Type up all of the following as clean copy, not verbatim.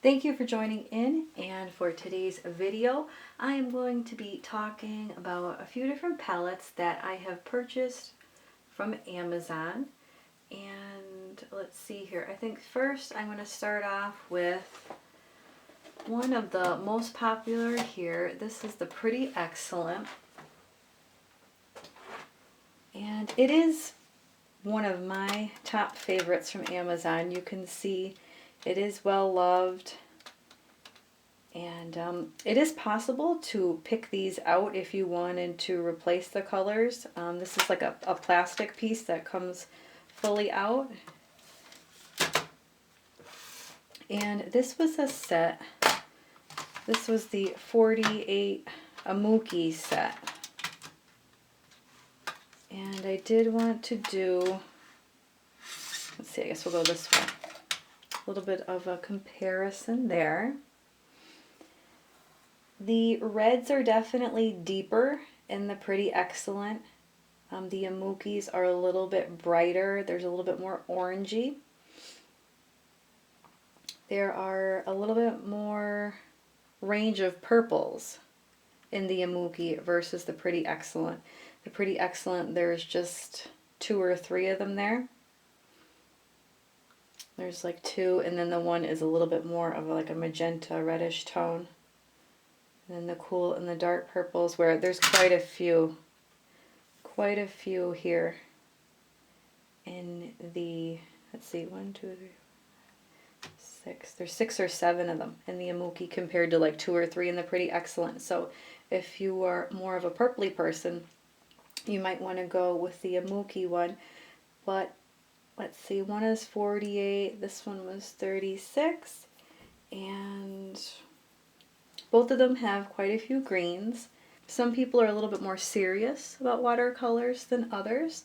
Thank you for joining in, and for today's video I am going to be talking about a few different palettes that I have purchased from Amazon. And let's see here, I think first I'm going to start off with one of the most popular here. This is the Pretty Excellent, and it is one of my top favorites from Amazon. You can see it is well loved, and it is possible to pick these out if you wanted to replace the colors. This is like a plastic piece that comes fully out, and this was a set. This was the 48 Amuki set, and I did want to do, let's see, I guess we'll go this way. A little bit of a comparison there. The reds are definitely deeper in the Pretty Excellent. The Amukis are a little bit brighter. There's a little bit more orangey. There are a little bit more range of purples in the Amuki versus the Pretty Excellent. The Pretty Excellent, there's just 2 or 3 of them there. There's like 2, and then the one is a little bit more of like a magenta reddish tone. And then the cool and the dark purples, where there's quite a few here in the, let's see, 1, 2, 3, 6. There's 6 or 7 of them in the Amuki compared to like 2 or 3 in the Pretty Excellent. So if you are more of a purpley person, you might want to go with the Amuki one. But let's see, one is 48, this one was 36, and both of them have quite a few greens. Some people are a little bit more serious about watercolors than others.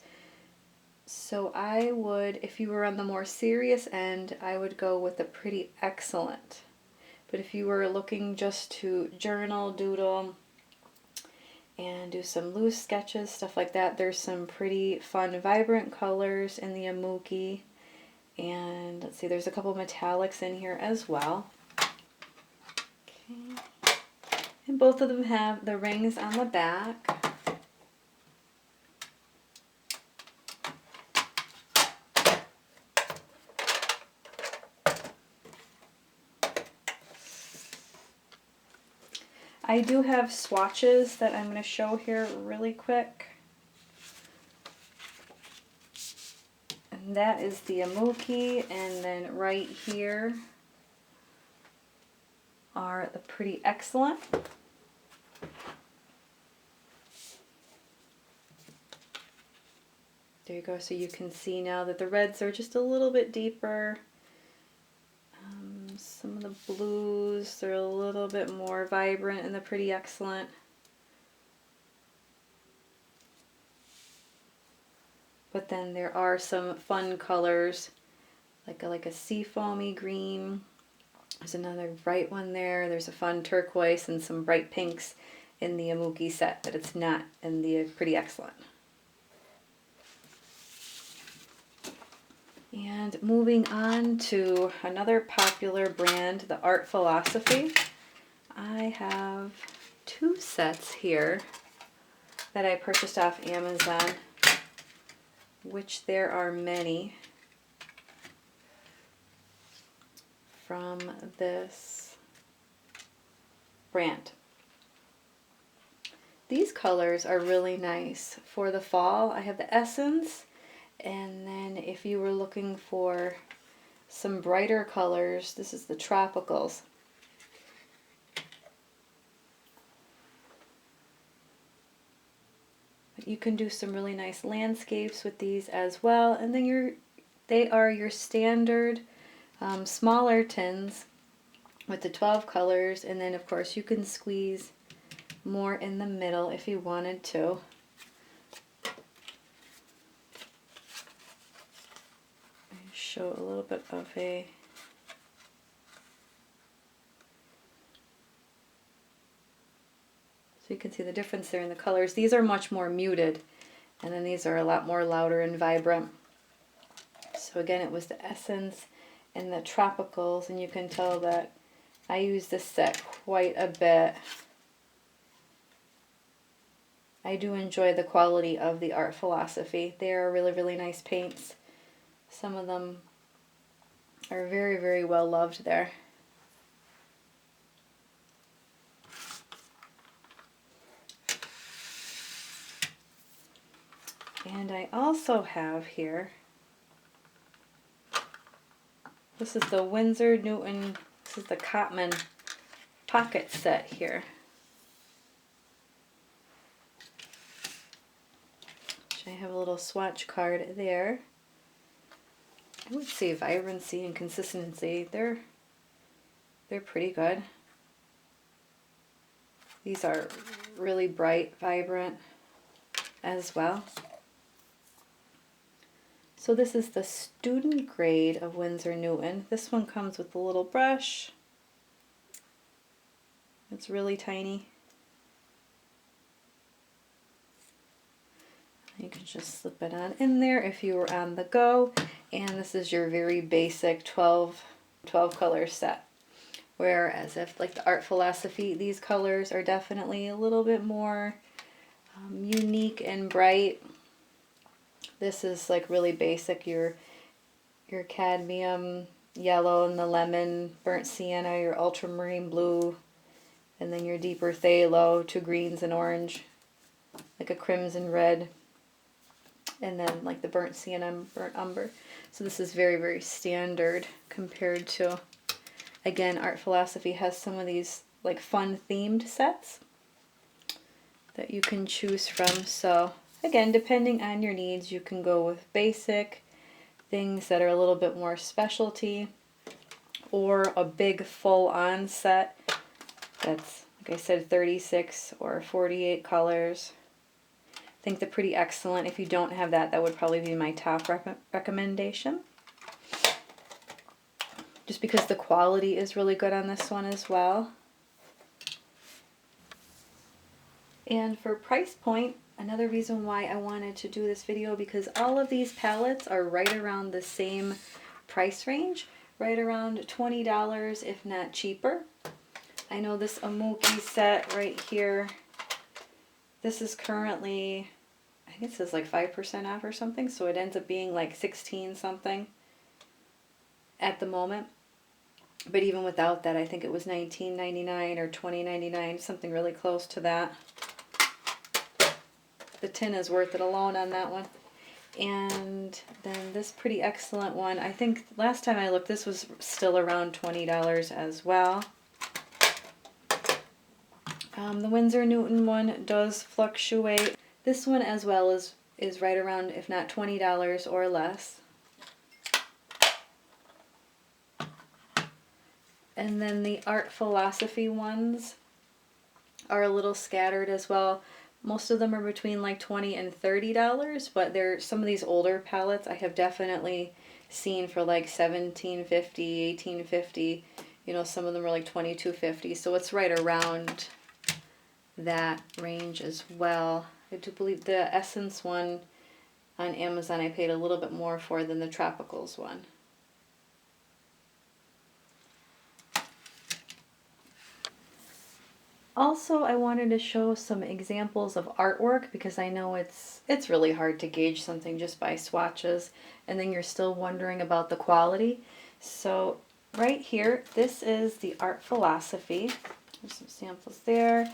So I would, if you were on the more serious end, I would go with the Pretty Excellent. But if you were looking just to journal, doodle, and do some loose sketches, stuff like that, there's some pretty fun, vibrant colors in the Amuki. And let's see, there's a couple metallics in here as well. Okay. And both of them have the rings on the back. I do have swatches that I'm going to show here really quick. And that is the Amuki, and then right here are the Pretty Excellent. There you go, so you can see now that the reds are just a little bit deeper. Some of the blues, they're a little bit more vibrant in the Pretty Excellent. But then there are some fun colors, like a seafoamy green. There's another bright one there. There's a fun turquoise and some bright pinks in the Amuki set, but it's not in the Pretty Excellent. And moving on to another popular brand, the Art Philosophy. I have 2 sets here that I purchased off Amazon, which there are many from this brand. These colors are really nice for the fall. I have the Essence, and then if you were looking for some brighter colors, this is the Tropicals. But you can do some really nice landscapes with these as well, and then they are your standard smaller tins with the 12 colors, and then of course you can squeeze more in the middle if you wanted to. Show a little bit of a so you can see the difference there in the colors. These are much more muted, and then these are a lot more louder and vibrant. So again, it was the Essence and the Tropicals, and you can tell that I use this set quite a bit. I do enjoy the quality of the Art Philosophy. They are really, really nice paints. Some of them are very, very well loved there. And I also have here, this is the Winston Newton, this is the Cotman pocket set here. I have a little swatch card there. I would say vibrancy and consistency, they're pretty good. These are really bright, vibrant as well. So this is the student grade of Winston Newton. This one comes with a little brush. It's really tiny. You can just slip it on in there if you were on the go. And this is your very basic 12 color set. Whereas if like the Art Philosophy, these colors are definitely a little bit more unique and bright. This is like really basic, your cadmium yellow and the lemon, burnt sienna, your ultramarine blue, and then your deeper phthalo, two greens and orange, like a crimson red, and then like the burnt sienna and burnt umber. So this is very, very standard compared to, again, Art Philosophy has some of these like fun themed sets that you can choose from. So again, depending on your needs, you can go with basic things that are a little bit more specialty, or a big full-on set that's, like I said, 36 or 48 colors. I think they're pretty excellent. If you don't have that, that would probably be my top recommendation. Just because the quality is really good on this one as well. And for price point, another reason why I wanted to do this video, because all of these palettes are right around the same price range, right around $20, if not cheaper. I know this Amuki set right here, this is currently, I think it says like 5% off or something, so it ends up being like 16 something at the moment. But even without that, I think it was $19.99 or $20.99, something really close to that. The tin is worth it alone on that one. And then this pretty excellent one, I think last time I looked, this was still around $20 as well. The Winston Newton one does fluctuate. This one as well is right around, if not $20 or less. And then the Art Philosophy ones are a little scattered as well. Most of them are between like $20 and $30, but they're some of these older palettes I have definitely seen for like $17.50, $18.50. You know, some of them are like $22.50, so it's right around that range as well. I do believe the Essence one on Amazon I paid a little bit more for than the Tropicals one. Also, I wanted to show some examples of artwork, because I know it's really hard to gauge something just by swatches, and then you're still wondering about the quality. So right here, this is the Art Philosophy. There's some samples there.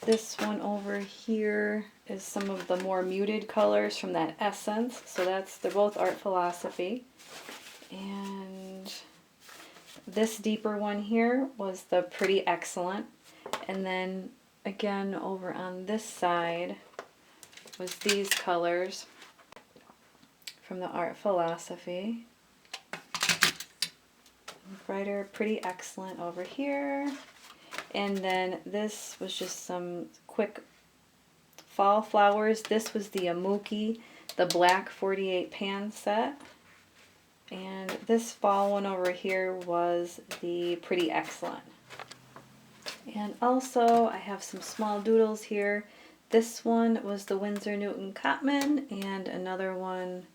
This one over here is some of the more muted colors from that Essence. So they're both Art Philosophy. And this deeper one here was the Pretty Excellent. And then again over on this side was these colors from the Art Philosophy. Brighter, Pretty Excellent over here. And then this was just some quick fall flowers. This was the Amuki, the black 48 pan set. And this fall one over here was the Pretty Excellent. And also I have some small doodles here. This one was the Winston Newton Cotman, and another one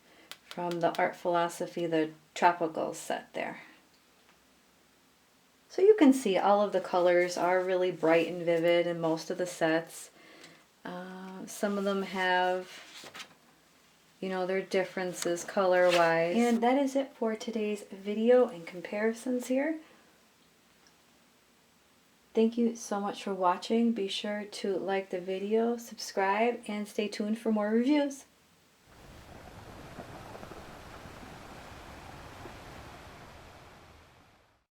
from the Art Philosophy, the Tropical set there. So you can see all of the colors are really bright and vivid in most of the sets. Some of them have, you know, their differences color-wise. And that is it for today's video and comparisons here. Thank you so much for watching. Be sure to like the video, subscribe, and stay tuned for more reviews.